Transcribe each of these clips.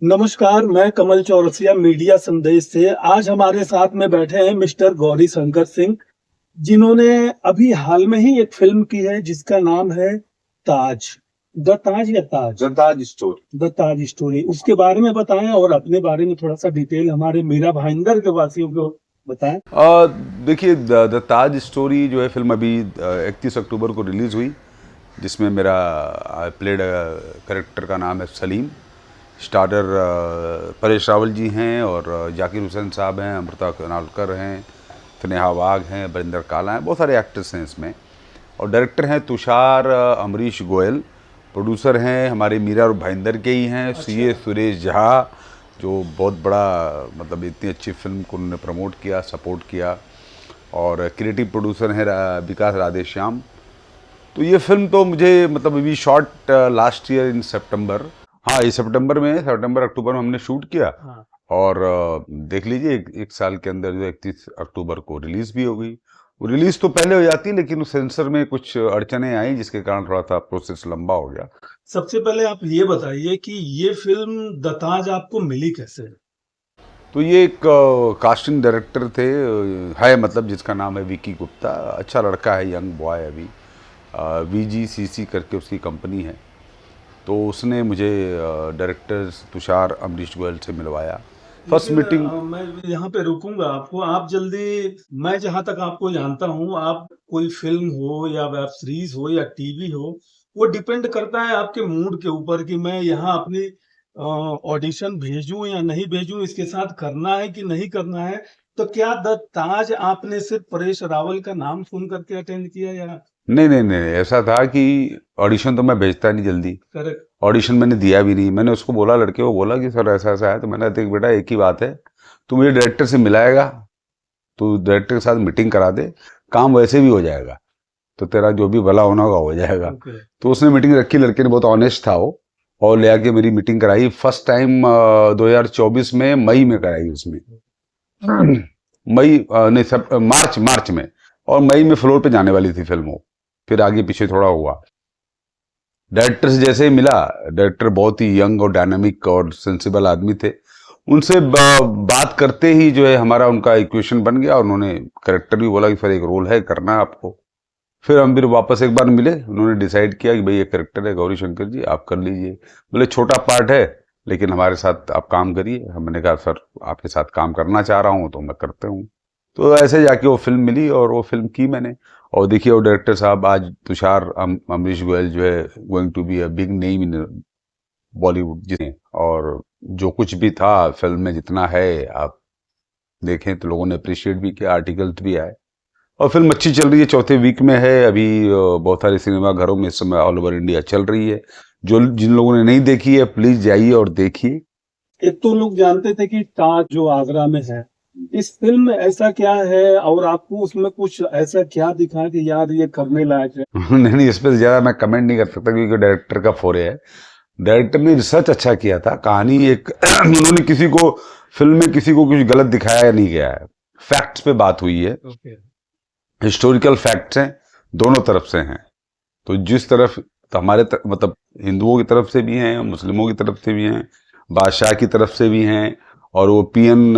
नमस्कार, मैं कमल चौरसिया मीडिया संदेश से। आज हमारे साथ में बैठे हैं मिस्टर गौरी शंकर सिंह, जिन्होंने अभी हाल में ही एक फ़िल्म की है जिसका नाम है ताज। द ताज या ताज? जनताज स्टोरी। The Taj story. उसके बारे में बताएँ और अपने बारे में थोड़ा-सा डिटेल हमारे मीरा भाईंदर के वासियों को बताएँ। देखिए द ताज स्टोरी जो है फिल्म अभी 31 अक्टूबर को रिलीज़ हुई, जिसमें मेरा आई प्लेड कैरेक्टर का नाम है सलीम। स्टारर परेश रावल जी हैं और जाकिर हुसैन साहब हैं, अमृता कनालकर हैं, स्नेहा वाघ हैं, बरिंदर काला हैं, बहुत सारे एक्टर्स हैं इसमें। और डायरेक्टर हैं तुषार अमरीश गोयल। प्रोड्यूसर हैं हमारे मीरा और भाईंदर के ही हैं, सीए सुरेश झा, जो बहुत बड़ा मतलब इतनी अच्छी फिल्म को उन्होंने प्रमोट किया, सपोर्ट किया। और क्रिएटिव प्रोड्यूसर हैं विकास राधेश्याम। तो ये फिल्म तो मुझे मतलब अभी शॉट लास्ट ईयर इन सितंबर, हाँ इस सितंबर अक्टूबर में हमने शूट किया। हाँ। और देख लीजिए एक साल के अंदर जो 31 अक्टूबर को रिलीज़ भी हो गई। वो रिलीज़ तो पहले हो जाती, लेकिन उस सेंसर में कुछ अड़चनें आई, जिसके कारण थोड़ा सा प्रोसेस लंबा हो गया। सबसे पहले आप ये बताइए कि ये फ़िल्म द ताज आपको मिली कैसे? तो ये एक कास्टिंग डायरेक्टर थे, है मतलब जिसका नाम है विकी गुप्ता। अच्छा लड़का है, यंग बॉय अभी। VGCC करके उसकी कंपनी है। तो उसने मुझे डायरेक्टर तुषार अमरीश गोयल से मिलवाया। फर्स्ट लेकिन मीटिंग। मैं यहाँ पे रोकूंगा आपको। आप जल्दी, मैं जहां तक आपको जानता हूँ, आप कोई फिल्म हो या वेब सीरीज हो या टीवी हो, वो डिपेंड करता है आपके मूड के ऊपर कि मैं यहाँ अपनी ऑडिशन भेजूं या नहीं भेजूं, इसके साथ करना है कि नहीं करना है। तो क्या द ताज आपने सिर्फ परेश रावल का नाम सुन करके अटेंड किया या? नहीं नहीं नहीं, ऐसा था कि ऑडिशन तो मैं भेजता नहीं जल्दी। करेक्ट। ऑडिशन मैंने दिया भी नहीं। मैंने उसको बोला, लड़के को बोला कि सर ऐसा ऐसा है। तो मैंने देख बेटा, एक ही बात है, तू मुझे डायरेक्टर से मिलाएगा, तू डायरेक्टर के साथ मीटिंग करा दे, काम वैसे भी हो जाएगा, तो तेरा जो भी भला होना होगा हो जाएगा। ओके। तो उसने मीटिंग रखी, लड़के ने बहुत ऑनेस्ट था वो, और ले आके मेरी मीटिंग कराई। फर्स्ट टाइम 2024 में मई में कराई उसमें। मई नहीं, सब मार्च मार्च में। और मई में फ्लोर पे जाने वाली थी फिल्म वो, फिर आगे पीछे थोड़ा हुआ। डायरेक्टर से जैसे ही मिला, डायरेक्टर बहुत ही यंग और डायनामिक और सेंसिबल आदमी थे। उनसे बात करते ही जो है हमारा उनका इक्वेशन बन गया, और उन्होंने करेक्टर भी बोला कि सर एक रोल है, करना है आपको। फिर हम फिर वापस एक बार मिले, उन्होंने डिसाइड किया कि भाई ये करेक्टर है गौरी शंकर जी, आप कर लीजिए। बोले छोटा पार्ट है, लेकिन हमारे साथ आप काम करिए। हमने कहा सर आपके साथ काम करना चाह रहा हूँ तो मैं करते हूँ। तो ऐसे जाके वो फिल्म मिली और वो फिल्म की मैंने। और देखिए वो डायरेक्टर साहब आज तुषार अमरीश गोयल जो है going to be a big name in Bollywood जिसने, और जो कुछ भी था फिल्म में जितना है, आप देखें तो लोगों ने अप्रिशिएट भी किया, आर्टिकल्स भी आए। और फिल्म अच्छी चल रही है, चौथे वीक में है अभी। बहुत सारे सिनेमा घरों में इस समय ऑल ओवर इंडिया चल रही है। जो जिन लोगों ने नहीं देखी है प्लीज जाइए और देखिए। एक तो लोग जानते थे कि ताज जो आगरा में है, इस फिल्म में ऐसा क्या है और आपको उसमें कुछ ऐसा क्या दिखा कि यार ये करने लायक है? नहीं नहीं, इस पर ज्यादा मैं कमेंट नहीं कर सकता, क्योंकि डायरेक्टर का फोरे है। डायरेक्टर ने रिसर्च अच्छा किया था, कहानी एक उन्होंने किसी को फिल्म में किसी को कुछ गलत दिखाया या नहीं गया है। फैक्ट्स पे बात हुई है, ओके। हिस्टोरिकल फैक्ट्स हैं, दोनों तरफ से हैं। तो जिस तरफ तो मतलब हिंदुओं की तरफ से भी हैं, मुस्लिमों की तरफ से भी हैं, बादशाह की तरफ से भी हैं। और वो PN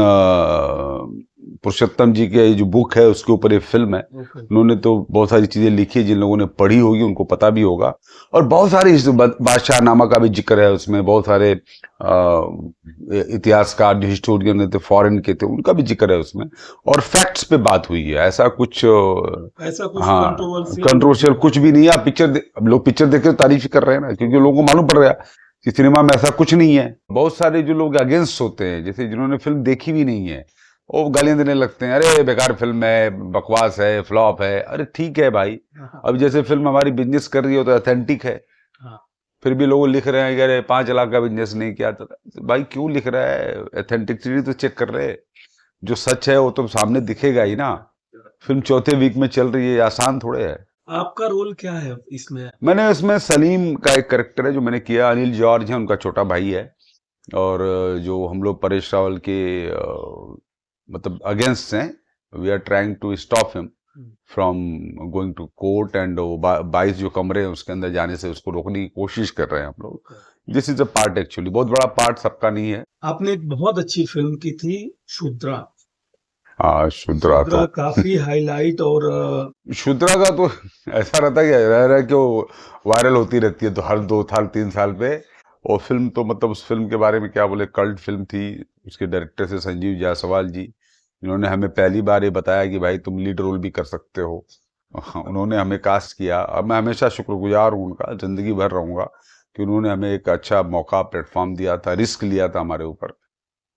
पुरुषोत्तम जी के जो बुक है उसके ऊपर ये फिल्म है। ओके। उन्होंने तो बहुत सारी चीजें लिखी है, जिन लोगों ने पढ़ी होगी उनको पता भी होगा। और बहुत सारे बादशाह नामा का भी जिक्र है उसमें, बहुत सारे इतिहासकार जो हिस्टोरियन थे फॉरेन के थे उनका भी जिक्र है उसमें। और फैक्ट्स पे बात हुई है, ऐसा कुछ ऐसा कुछ हाँ कंट्रोवर्शियल कंट्रोवर्शियल कुछ भी नहीं है। आप अब लोग पिक्चर देख के तारीफ ही कर रहे हैं ना, क्योंकि लोगों को मालूम पड़ रहा है कि सिनेमा में ऐसा कुछ नहीं है। बहुत सारे जो लोग अगेंस्ट होते हैं, जैसे जिन्होंने फिल्म देखी भी नहीं है, वो गालियां देने लगते हैं, अरे बेकार फिल्म है, बकवास है, फ्लॉप है। अरे ठीक है भाई, हाँ। अब जैसे फिल्म हमारी बिजनेस कर रही हो तो ऑथेंटिक है। हाँ। फिर भी लोग लिख रहे हैं कि अरे 5 लाख का बिजनेस नहीं किया था। भाई क्यों लिख रहा है? ऑथेंटिसिटी तो चेक कर रहे हैं। जो सच है वो तो सामने दिखेगा ही ना। फिल्म चौथे वीक में चल रही है, आसान थोड़े है। आपका रोल क्या है इसमें? मैंने इसमें सलीम का एक करेक्टर है जो मैंने किया। अनिल जॉर्ज है, उनका छोटा भाई है। और जो हम लोग परेश रावल के मतलब अगेंस्ट हैं, we are trying to stop him from going to court, and 22 जो कमरे हैं उसके अंदर जाने से उसको रोकने की कोशिश कर रहे हैं हम लोग। This is a part, actually बहुत बड़ा पार्ट सबका नहीं है। आपने एक बहुत अच्छी फिल्म की थी शूद्रा। हाँ, शुद्रा शूद्रा तो काफी हाईलाइट और शुद्रा का तो ऐसा रहता है कि रह रह के वो वायरल होती रहती है, तो हर 2 साल 3 साल पे। वो फिल्म तो मतलब उस फिल्म के बारे में क्या बोले, कल्ट फिल्म थी। उसके डायरेक्टर से संजीव जायसवाल जी, इन्होंने हमें पहली बार ये बताया कि भाई तुम लीड रोल भी कर सकते हो। उन्होंने हमें कास्ट किया। अब मैं हमेशा शुक्रगुजार हूँ उनका, जिंदगी भर रहूंगा, कि उन्होंने हमें एक अच्छा मौका, प्लेटफॉर्म दिया था, रिस्क लिया था हमारे ऊपर।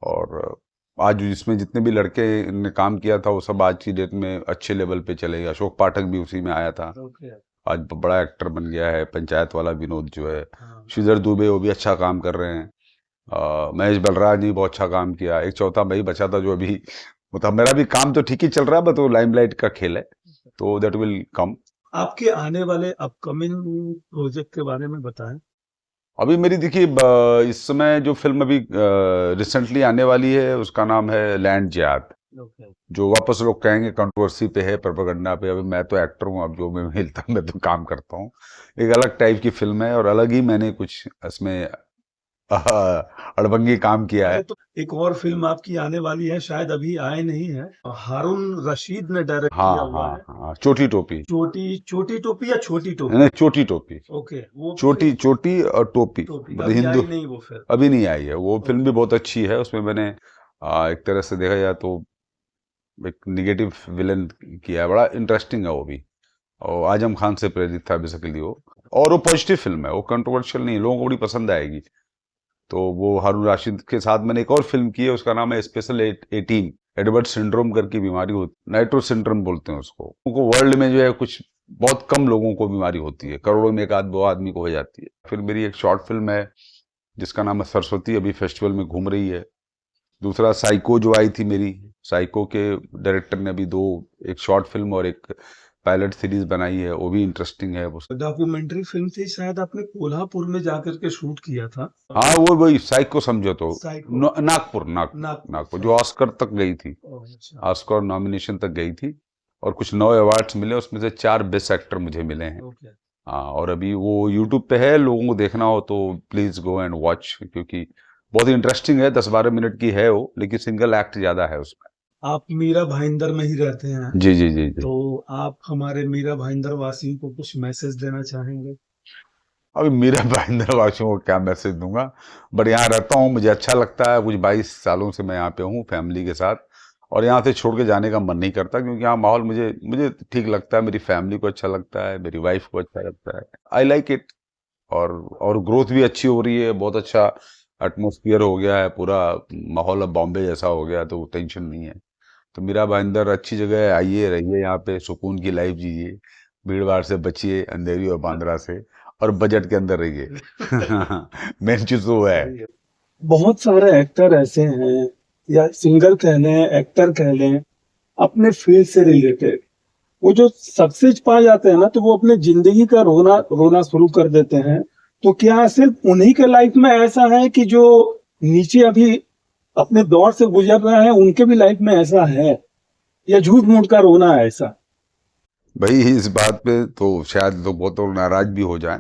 और आज इसमें जितने भी लड़के ने काम किया था वो सब आज की डेट में अच्छे लेवल पे चले गए। अशोक पाठक भी उसी में आया था, आज बड़ा एक्टर बन गया है। पंचायत वाला विनोद जो है, श्रीधर दुबे, वो भी अच्छा काम कर रहे हैं। महेश बलराज ने बहुत अच्छा काम किया। एक चौथा भाई बचा था जो अभी, मतलब मेरा भी काम तो ठीक ही चल रहा है, बट वो लाइमलाइट का खेल है, तो दैट विल कम। आपके आने वाले अपकमिंग प्रोजेक्ट के बारे में बताएं। अभी मेरी देखिए इस समय जो फिल्म अभी रिसेंटली आने वाली है उसका नाम है लैंड जिहाद, जो वापस लोग कहेंगे कंट्रोवर्सी पे है, प्रोपेगेंडा पे। अभी मैं तो एक्टर हूँ, अब जो मैं मिलता मैं तो काम करता हूँ। एक अलग टाइप की फिल्म है और अलग ही मैंने कुछ इसमें अड़भंगी काम किया अरे है। तो एक और फिल्म आपकी आने वाली है, शायद अभी आए नहीं है। हारून रशीद ने डायरेक्ट किया हाँ हुआ हाँ है। हाँ, छोटी टोपी। छोटी छोटी टोपी या छोटी टोपी? नहीं, छोटी टोपी। ओके, वो छोटी चोटी और टोपी, टोपी मतलब अभी हिंदू। आई नहीं वो फिल्म। अभी नहीं आई है वो फिल्म, भी ओके। बहुत अच्छी है। उसमें मैंने एक तरह से देखा जाए तो एक निगेटिव विलन किया है, बड़ा इंटरेस्टिंग है वो भी। और आजम खान से प्रेरित था बेसिकली वो। और वो पॉजिटिव फिल्म है, वो कंट्रोवर्शियल नहीं है, लोगों को बड़ी पसंद आएगी। तो वो हारून राशिद के साथ मैंने एक और फिल्म की है, उसका नाम है स्पेशल 18। एडवर्ड सिंड्रोम करके बीमारी होती, नाइट्रो सिंड्रोम बोलते हैं उसको। उनको वर्ल्ड में जो है कुछ बहुत कम लोगों को बीमारी होती है, करोड़ों में एक आध दो आदमी को हो जाती है। फिर मेरी एक शॉर्ट फिल्म है जिसका नाम है सरस्वती, अभी फेस्टिवल में घूम रही है। दूसरा साइको जो आई थी मेरी, साइको के डायरेक्टर ने अभी एक शॉर्ट फिल्म और एक पायलट सीरीज बनाई है, वो भी इंटरेस्टिंग है। डॉक्यूमेंट्री फिल्म थी, शायद आपने कोल्हापुर में जाकर के शूट किया था। हाँ, वो वही साइको समझो तो। साइको। नागपुर नागपुर नागपुर नागपुर, जो ऑस्कर तक गई थी, अच्छा। ऑस्कर नॉमिनेशन तक गई थी। और कुछ 9 अवार्ड्स मिले, उसमें से 4 बेस्ट एक्टर मुझे मिले हैं। ओके। हाँ, और अभी वो यूट्यूब पे है, लोगों को देखना हो तो प्लीज गो एंड वॉच, क्योंकि बहुत इंटरेस्टिंग है। 10-12 मिनट की है वो, लेकिन सिंगल एक्ट ज्यादा है उसमें। आप मीरा भाईंदर में ही रहते हैं, जी जी जी जी। तो आप हमारे मीरा भाईंदर वासियों को कुछ मैसेज देना चाहेंगे? अभी मेरा भाईंदर वासियों को क्या मैसेज दूंगा, बट यहाँ रहता हूँ, मुझे अच्छा लगता है। कुछ 22 सालों से मैं यहाँ पे हूँ फैमिली के साथ, और यहाँ से छोड़ के जाने का मन नहीं करता, क्योंकि यहाँ माहौल मुझे मुझे ठीक लगता है, मेरी फैमिली को अच्छा लगता है, मेरी वाइफ को अच्छा लगता है। I like it. और ग्रोथ भी अच्छी हो रही है, बहुत अच्छा एटमोसफियर हो गया है, पूरा माहौल अब बॉम्बे जैसा हो गया, तो टेंशन नहीं है। तो मेरा भाईंदर अच्छी जगह है, आइए रहिए यहाँ पे, सुकून की लाइफ जीजिए, भीड़ भाड़ से बचिए, अंधेरी और बांद्रा से, और बजट के अंदर रहिए। मेन चीज तो वो है। बहुत सारे एक्टर ऐसे हैं, या सिंगर कह लें, एक्टर कह लें, अपने फील्ड से रिलेटेड, वो जो सक्सेस पा जाते हैं ना, तो वो अपने जिंदगी का रोना रोना शुरू कर देते हैं। तो क्या सिर्फ उन्हीं के लाइफ में ऐसा है कि जो नीचे अभी अपने दौर से गुजर रहे हैं, उनके भी लाइफ में ऐसा है, या झूठ मूठ का रोना है ऐसा? भाई इस बात पे तो शायद तो बहुत लोग नाराज भी हो जाएं।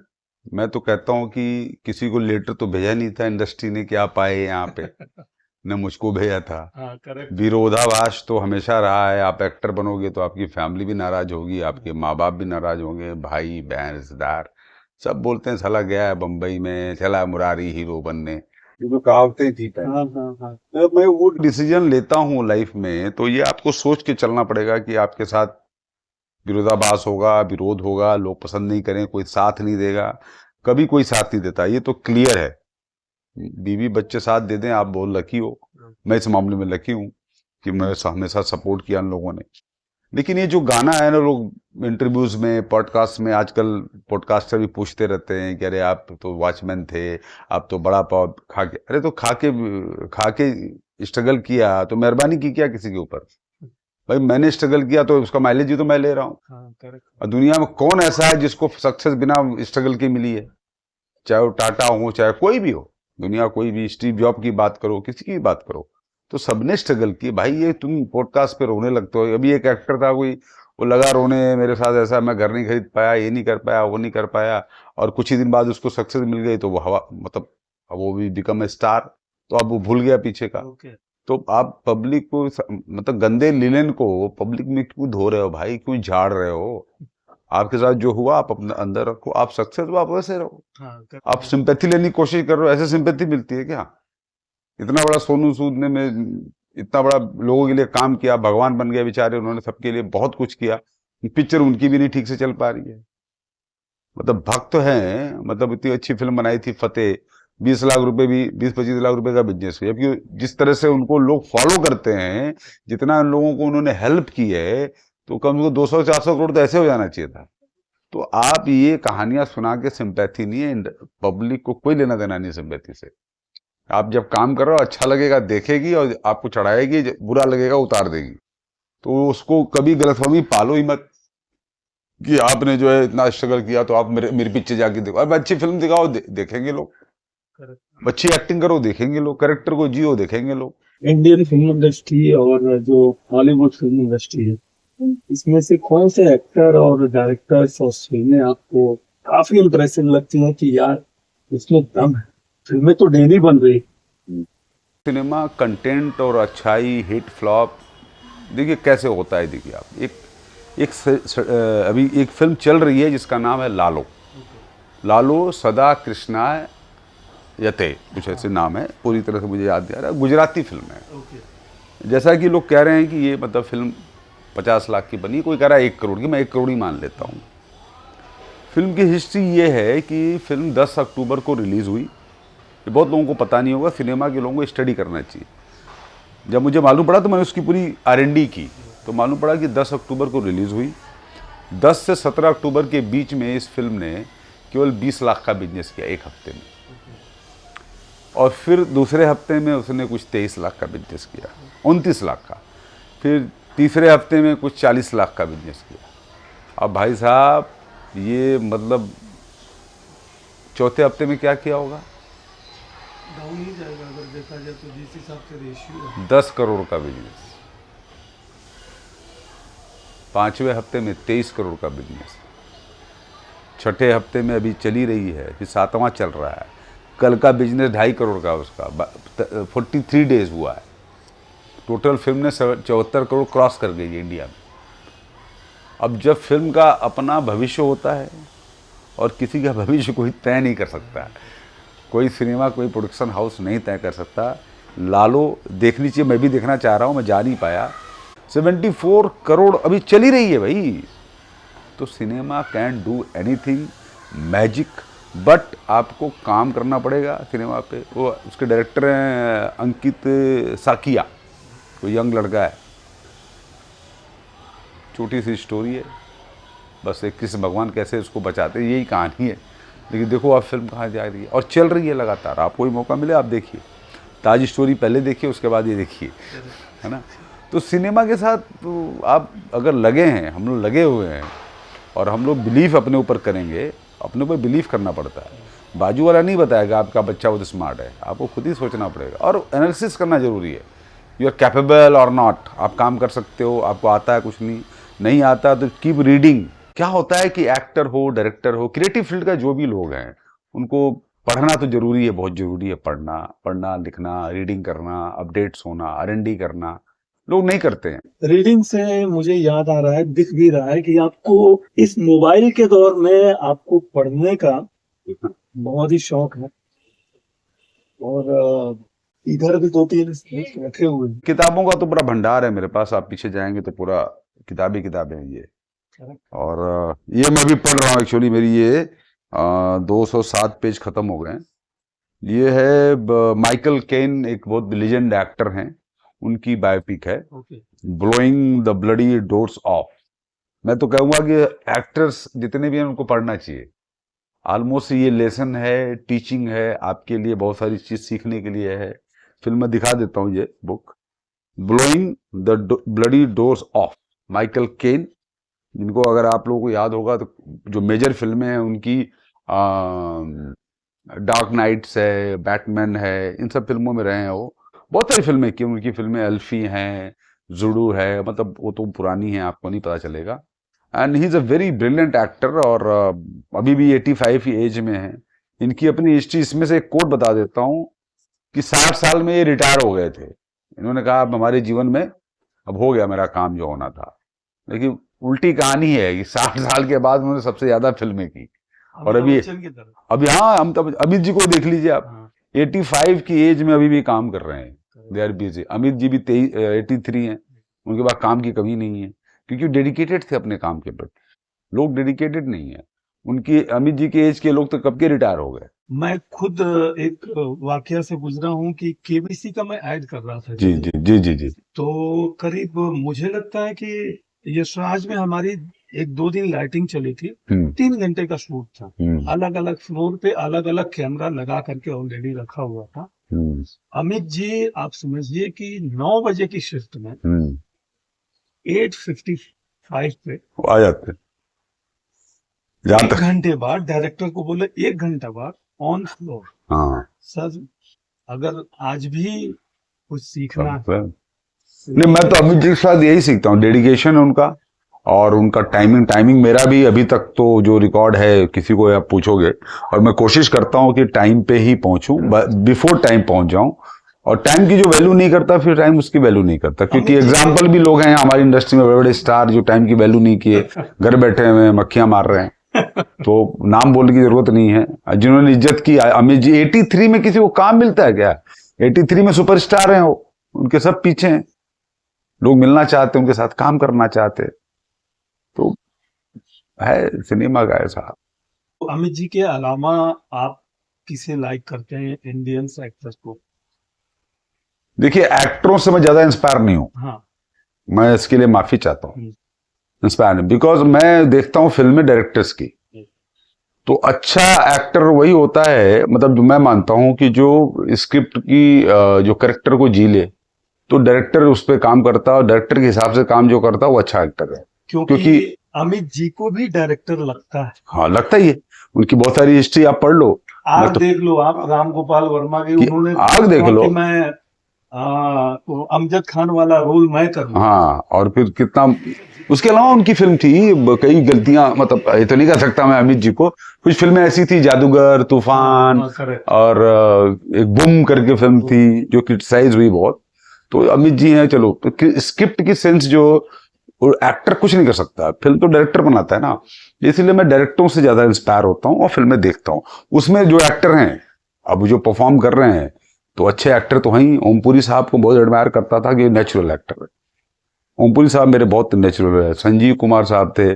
मैं तो कहता हूँ कि किसी को लेटर तो भेजा नहीं था इंडस्ट्री ने कि आप आए यहाँ पे, न मुझको भेजा था। हाँ, करेक्ट। विरोधाभास तो हमेशा रहा है। आप एक्टर बनोगे तो आपकी फैमिली भी नाराज होगी, आपके माँ बाप भी नाराज होंगे, भाई बहन रिश्तेदार सब बोलते हैं साला गया है बम्बई में, चला मुरारी हीरो बनने, ये तो कहावतें थी पहले। हाँ हाँ हाँ। मैं वो डिसीजन लेता हूँ लाइफ में तो ये आपको सोच के चलना पड़ेगा कि आपके साथ विरोधाभास होगा, विरोध होगा, लोग पसंद नहीं करें, कोई साथ नहीं देगा, कभी कोई साथ नहीं देता, ये तो क्लियर है। बीवी बच्चे साथ दे दें, आप बहुत लकी हो। मैं इस मामले में लकी हूँ कि मैं हमेशा सपोर्ट किया उन लोगों ने। लेकिन ये जो गाना है ना, लोग इंटरव्यूज में, पॉडकास्ट में, आजकल पॉडकास्टर भी पूछते रहते हैं कि अरे आप तो वॉचमैन थे, आप तो बड़ा पाव खा के, अरे तो खा के स्ट्रगल किया तो मेहरबानी की क्या किसी के ऊपर? भाई मैंने स्ट्रगल किया तो उसका माइलेज भी तो मैं ले रहा हूँ। हाँ, करेक्ट। और दुनिया में कौन ऐसा है जिसको सक्सेस बिना स्ट्रगल के मिली है? चाहे वो टाटा हो, चाहे कोई भी हो, दुनिया कोई भी, स्टीव जॉब की बात करो, किसी की भी बात करो, तो सबने स्ट्रगल की। भाई ये तुम पॉडकास्ट पे रोने लगते हो। अभी एक एक्टर था कोई, वो लगा रोने, मेरे साथ ऐसा, मैं घर नहीं खरीद पाया, ये नहीं कर पाया, वो नहीं कर पाया, और कुछ ही दिन बाद उसको सक्सेस मिल गई तो वो हवा, मतलब अब वो भी बिकम ए स्टार, तो अब वो भूल गया पीछे का। ओके। तो आप पब्लिक को मतलब गंदे लिनेन को पब्लिक में क्यों धो रहे हो भाई, क्यों झाड़ रहे हो? आपके साथ जो हुआ आप अपने अंदर रखो, आप सक्सेस हो आप वैसे रहो। हाँ, आप सिंपैथी लेने की कोशिश कर रहे हो, ऐसे सिंपैथी मिलती है क्या? इतना बड़ा सोनू सूद ने में इतना बड़ा लोगों के लिए काम किया, भगवान बन गए बेचारे, उन्होंने सबके लिए बहुत कुछ किया, पिक्चर उनकी भी नहीं ठीक से चल पा रही है। मतलब भक्त हैं, मतलब इतनी अच्छी फिल्म बनाई थी फतेह, 20 लाख रुपए भी, 20-25 लाख रुपए का बिजनेस हुआ। जबकि जिस तरह से उनको लोग फॉलो करते हैं, जितना उन लोगों को उन्होंने हेल्प की है, तो कम से कम 200-400 करोड़ तो ऐसे हो जाना चाहिए था। तो आप ये कहानियां सुना के सिंपैथी नहीं है, पब्लिक को कोई लेना देना नहीं सिंपैथी से। आप जब काम कर रहे हो अच्छा लगेगा देखेगी और आपको चढ़ाएगी, बुरा लगेगा उतार देगी। तो उसको कभी गलतफहमी पालो ही मत कि आपने जो है इतना स्ट्रगल किया तो आप मेरे पीछे जाके देखो। अब अच्छी फिल्म दिखाओ, देखेंगे लोग। करेक्ट। अच्छी एक्टिंग करो, देखेंगे लोग। कैरेक्टर को जियो, देखेंगे लोग। इंडियन फिल्म इंडस्ट्री और जो हॉलीवुड फिल्म इंडस्ट्री है, इसमें से कौन से एक्टर और डायरेक्टर्स और फिल्में आपको काफी इम्प्रेसिव लगती हैं कि यार इसमें दम है? फिल्में तो डेली बन रही। सिनेमा कंटेंट और अच्छाई, हिट फ्लॉप, देखिए कैसे होता है। देखिए आप अभी एक फिल्म चल रही है जिसका नाम है लालो। लालो सदा कृष्णा यते, कुछ ऐसे नाम है, पूरी तरह से मुझे याद नहीं आ रहा। गुजराती फिल्म है। जैसा कि लोग कह रहे हैं कि ये मतलब फिल्म 50 लाख की बनी, कोई कह रहा है 1 करोड़ की, मैं 1 करोड़ ही मान लेता हूँ। फिल्म की हिस्ट्री ये है कि फिल्म 10 अक्टूबर को रिलीज़ हुई। ये बहुत लोगों को पता नहीं होगा, सिनेमा के लोगों को स्टडी करना चाहिए। जब मुझे मालूम पड़ा तो मैंने उसकी पूरी R&D की, तो मालूम पड़ा कि 10 अक्टूबर को रिलीज़ हुई। 10 से 17 अक्टूबर के बीच में इस फिल्म ने केवल 20 लाख का बिजनेस किया एक हफ्ते में, और फिर दूसरे हफ्ते में उसने कुछ 23 लाख का बिजनेस किया, 29 लाख का। फिर तीसरे हफ्ते में कुछ 40 लाख का बिजनेस किया। अब भाई साहब ये मतलब चौथे हफ्ते में क्या किया होगा? डाउन ही जाएगा अगर देखा जाए तो, जिस हिसाब से रेशियो है। 10 करोड़ का बिजनेस। पांचवें हफ्ते में 23 करोड़ का बिजनेस। छठे हफ्ते में अभी चली रही है, फिर सातवां चल रहा है। कल का बिजनेस 2.5 करोड़ का उसका, 43 डेज हुआ है। टोटल फिल्म ने 74 करोड़ क्रॉस कर गई है इंडिया में। अब जब फिल्म का अपना भविष्य होता है, और किसी का भविष्य कोई तय नहीं कर सकता, कोई सिनेमा कोई प्रोडक्शन हाउस नहीं तय कर सकता। लालो देखनी चाहिए, मैं भी देखना चाह रहा हूँ, मैं जा नहीं पाया। 74 करोड़ अभी चली रही है भाई। तो cinema can do anything magic, but आपको काम करना पड़ेगा सिनेमा पे। वो उसके डायरेक्टर हैं अंकित साकिया, कोई यंग लड़का है। छोटी सी स्टोरी है, बस एक कृष्ण भगवान कैसे उसको बचाते हैं, यही कहानी है। लेकिन देखो आप फिल्म कहाँ जा रही है, और चल रही है लगातार। आपको भी मौका मिले आप देखिए। ताज स्टोरी पहले देखिए, उसके बाद ये देखिए, है ना। तो सिनेमा के साथ तो आप अगर लगे हैं, हम लोग लगे हुए हैं, और हम लोग बिलीव अपने ऊपर करेंगे, अपने ऊपर बिलीव करना पड़ता है। बाजू वाला नहीं बताएगा आपका बच्चा बहुत स्मार्ट है, आपको खुद ही सोचना पड़ेगा, और एनालिसिस करना जरूरी है। यू आर कैपेबल और नॉट, आप काम कर सकते हो, आपको आता है कुछ नहीं आता तो कीप रीडिंग। क्या होता है कि एक्टर हो, डायरेक्टर हो, क्रिएटिव फील्ड का जो भी लोग हैं, उनको पढ़ना तो जरूरी है, बहुत जरूरी है। पढ़ना लिखना, रीडिंग करना, अपडेट्स होना, R&D करना लोग नहीं करते हैं। रीडिंग से मुझे याद आ रहा है, दिख भी रहा है कि आपको इस मोबाइल के दौर में आपको पढ़ने का बहुत ही शौक है, और इधर भी 2-3 रखे हुए हैं। किताबों का तो पूरा भंडार है मेरे पास, आप पीछे जाएंगे तो पूरा किताबें हैं ये। और ये मैं भी पढ़ रहा हूँ एक्चुअली, मेरी ये 207 पेज खत्म हो गए हैं। ये है माइकल केन, एक बहुत लीजेंड एक्टर हैं, उनकी बायोपिक है, blowing the bloody doors of. मैं तो कहूँगा कि एक्टर्स जितने भी हैं उनको पढ़ना चाहिए। ऑलमोस्ट ये लेसन है, टीचिंग है, आपके लिए बहुत सारी चीज सीखने के लिए है। फिल्म में दिखा देता हूँ ये book, blowing the bloody doors of, Michael Caine. जिनको अगर आप लोगों को याद होगा तो जो मेजर फिल्में हैं उनकी, डार्क नाइट्स है, बैटमैन है, इन सब फिल्मों में रहे हैं वो। बहुत सारी फिल्में की उनकी, फिल्में अल्फी हैं, जुडू है, मतलब वो तो पुरानी है, आपको नहीं पता चलेगा। And he is a very brilliant actor, और अभी भी 85 की एज में है। इनकी अपनी हिस्ट्री, इसमें से एक कोट बता देता हूँ कि 60 साल में ये रिटायर हो गए थे। इन्होंने कहा अब हमारे जीवन में अब हो गया मेरा काम जो होना था। लेकिन उल्टी कहानी है कि 60 साल के बाद उन्होंने सबसे ज्यादा फिल्में की। और अभी हाँ, हम तब अमित जी को देख लीजिए आप, 85 की एज में अभी भी काम कर रहे हैं, they are busy. Amit ji भी 83 हैं, उनके पास काम की कमी नहीं है, क्योंकि डेडिकेटेड थे अपने काम के प्रति। लोग डेडिकेटेड नहीं है उनकी, अमित जी के एज के लोग तो कब के रिटायर हो गए। मैं खुद एक वाकया से गुजरा हूँ कि केबीसी का मैं ऐड कर रहा था जी जी जी जी जी। तो करीब मुझे लगता है कि यशराज में हमारी 1-2 दिन लाइटिंग चली थी, 3 घंटे का शूट था, अलग अलग फ्लोर पे अलग अलग कैमरा लगा करके ऑलरेडी रखा हुआ था। अमित जी आप समझिए कि 9 बजे की शिफ्ट में 8:55 पे आ जाते, 1 घंटे बाद डायरेक्टर को बोले 1 घंटा बाद ऑन फ्लोर। हाँ सर अगर आज भी कुछ सीखना है, नहीं मैं तो अमित जी के साथ यही सीखता हूँ, डेडिकेशन है उनका और उनका टाइमिंग मेरा भी अभी तक तो जो रिकॉर्ड है किसी को आप पूछोगे, और मैं कोशिश करता हूँ कि टाइम पे ही पहुंचूं, बिफोर टाइम पहुंच जाऊं। और टाइम की जो वैल्यू नहीं करता फिर टाइम उसकी वैल्यू नहीं करता, क्योंकि एग्जाम्पल भी लोग हैं हमारी इंडस्ट्री में, बड़े बड़े स्टार जो टाइम की वैल्यू नहीं किए, घर बैठे हुए मक्खियां मार रहे हैं। तो नाम बोलने की जरूरत नहीं है, जिन्होंने इज्जत की। अमित जी 83 में किसी को काम मिलता है क्या? 83 में सुपरस्टार हैं वो, उनके सब पीछे हैं, लोग मिलना चाहते, उनके साथ काम करना चाहते। तो है सिनेमा का ऐसा। तो अमित जी के अलावा आप किसे लाइक करते हैं इंडियन एक्टर्स को? देखिए एक्टरों से मैं ज्यादा इंस्पायर नहीं हूं। हाँ। मैं इसके लिए माफी चाहता हूं, इंस्पायर नहीं, बिकॉज मैं देखता हूं फिल्में डायरेक्टर्स की। तो अच्छा एक्टर वही होता है, मतलब मैं मानता हूं कि जो स्क्रिप्ट की जो कैरेक्टर को जी ले, तो डायरेक्टर उस पर काम करता है और डायरेक्टर के हिसाब से काम जो करता है वो अच्छा एक्टर है। क्योंकि अमित जी को भी डायरेक्टर लगता है। हाँ लगता ही है, उनकी बहुत सारी हिस्ट्री आप पढ़ लो, आग देख लो आप राम गोपाल वर्मा की, उन्होंने आग देख लो, मैं तो अमजद खान वाला रोल मैं करूं। हाँ, और फिर कितना, उसके अलावा उनकी फिल्म थी कई गलतियां, मतलब ये तो नहीं कह सकता मैं अमित जी को, कुछ फिल्में ऐसी थी, जादूगर, तूफान, और एक बुम करके फिल्म थी जो क्रिटिसाइज हुई बहुत। तो अमित जी हैं, चलो तो स्क्रिप्ट की सेंस जो एक्टर कुछ नहीं कर सकता, फिल्म तो डायरेक्टर बनाता है ना, इसलिए मैं डायरेक्टरों से ज्यादा इंस्पायर होता हूँ और फिल्में देखता हूँ। उसमें जो एक्टर हैं अब जो परफॉर्म कर रहे हैं तो अच्छे एक्टर तो हैं। ओमपुरी साहब को बहुत एडमायर करता था कि नेचुरल एक्टर है, ओमपुरी साहब मेरे बहुत नेचुरल है। संजीव कुमार साहब थे,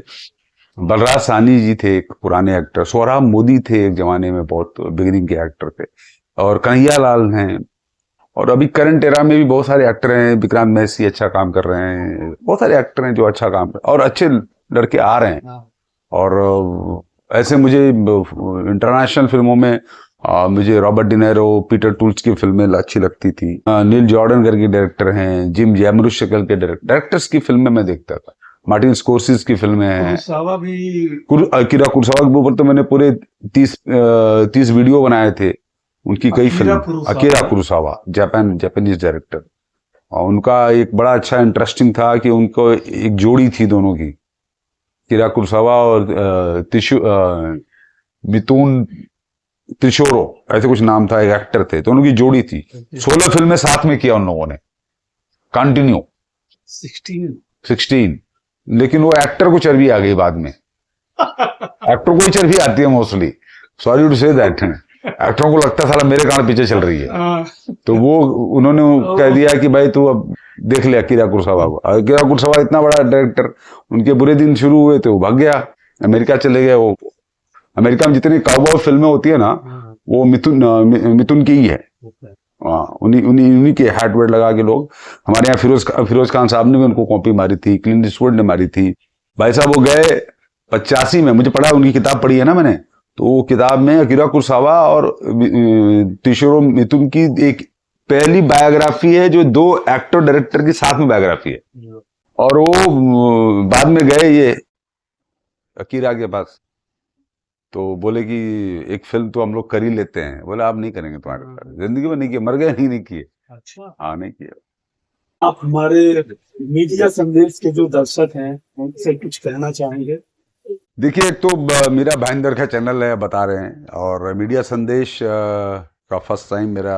बलराज साहनी जी थे एक पुराने एक्टर, सोहराब मोदी थे एक जमाने में बहुत बिगिनिंग के एक्टर थे, और कन्हैया लाल हैं, और अभी करंट एरा में भी बहुत सारे एक्टर हैं, विक्रांत मैसी अच्छा काम कर रहे हैं, बहुत सारे एक्टर हैं जो अच्छा काम कर, और अच्छे लड़के आ रहे हैं। और ऐसे मुझे इंटरनेशनल फिल्मों में मुझे रॉबर्ट डिनेरो, पीटर टूल्स की फिल्में अच्छी लगती थी। नील जॉर्डन करके डायरेक्टर हैं, जिम जैमरुशकल के डायरेक्टर्स की फिल्में मैं देखता था। मार्टिन स्कोर्सेज़ की फिल्में हैं, अकीरा कुरोसावा के ऊपर तो मैंने पूरे 30 वीडियो बनाए थे, उनकी कई film. Akira Kurosawa Japanese director, और उनका एक बड़ा अच्छा इंटरेस्टिंग था कि उनको एक जोड़ी थी दोनों की, अकीरा कुरोसावा और मिथुन त्रिशोरो ऐसे कुछ नाम था, एक एक्टर थे, तो उनकी जोड़ी थी। 16 फिल्में साथ में किया उन लोगों ने कंटिन्यू, 16। लेकिन वो एक्टर को चर्बी आ गई बाद में। एक्टर को ही चर्बी आती है mostly, sorry to say that. एक्टरों को लगता था मेरे कारण पीछे चल रही है, तो वो उन्होंने कह दिया कि भाई तू अब देख ले अकीरा कुरोसावा को। अकीरा कुरोसावा इतना बड़ा डायरेक्टर, उनके बुरे दिन शुरू हुए थे, वो भाग गया, अमेरिका चले गए। वो अमेरिका में जितनी काउबॉय फिल्में होती है ना, वो मिथुन की ही है। उन्हीं के हार्डवेयर लगा के लोग, हमारे यहाँ फिरोज खान साहब ने भी उनको कॉपी मारी थी, क्लिंट ईस्टवुड ने मारी थी। भाई साहब वो गए 85 में, मुझे पढ़ा, उनकी किताब पढ़ी है ना मैंने, तो वो किताब में अकीरा कुरोसावा और त्रिशोरो मिथुन की एक पहली बायोग्राफी है जो 2 एक्टर डायरेक्टर के साथ में बायोग्राफी है। और वो बाद में गए ये अकीरा के पास, तो बोले कि एक फिल्म तो हम लोग कर ही लेते हैं। बोले आप नहीं करेंगे, तुम्हारे जिंदगी में नहीं किए, मर गए नहीं किए। अच्छा, हाँ नहीं किया। आप हमारे मीडिया संदेश के जो दर्शक हैं उनसे कुछ कहना चाहेंगे? देखिए, एक तो मेरा भाईंदर का चैनल है, बता रहे हैं, और मीडिया संदेश का फर्स्ट टाइम मेरा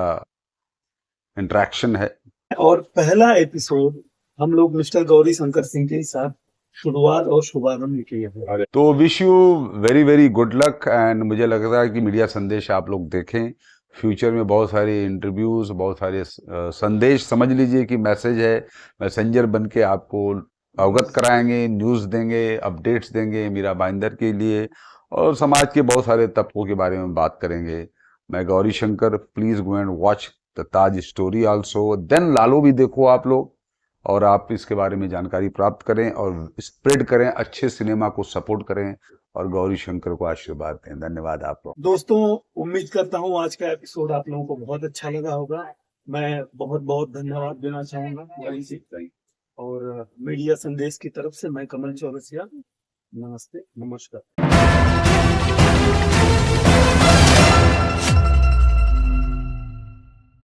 इंटरेक्शन है। और पहला एपिसोड हम लोग मिस्टर गौरी शंकर सिंह के साथ शुरुआत और शुभारंभ किए हैं। तो wish you very very good luck, and मुझे लग रहा है कि मीडिया संदेश आप लोग देखें। फ्यूचर में बहुत सारे इंटरव्यूज, बहुत सारे संदेश, समझ लीजिए कि मैसेज है, मैसेंजर बन के आपको अवगत कराएंगे, न्यूज़ देंगे, अपडेट्स देंगे मीरा भाईंदर के लिए, और समाज के बहुत सारे तबकों के बारे में बात करेंगे। मैं Gauri Shankar, please go and watch the Taj story also, then Lalo भी देखो आप लोग, और आप इसके बारे में जानकारी प्राप्त करें और स्प्रेड करें, अच्छे सिनेमा को सपोर्ट करें और गौरी शंकर को आशीर्वाद दें। धन्यवाद आप लोग। दोस्तों, उम्मीद करता हूँ आज का एपिसोड आप लोगों को बहुत अच्छा लगा होगा। मैं बहुत बहुत धन्यवाद देना चाहूंगा गौरी जी, और मीडिया संदेश की तरफ से मैं कमल चौरसिया। नमस्ते, नमस्कार।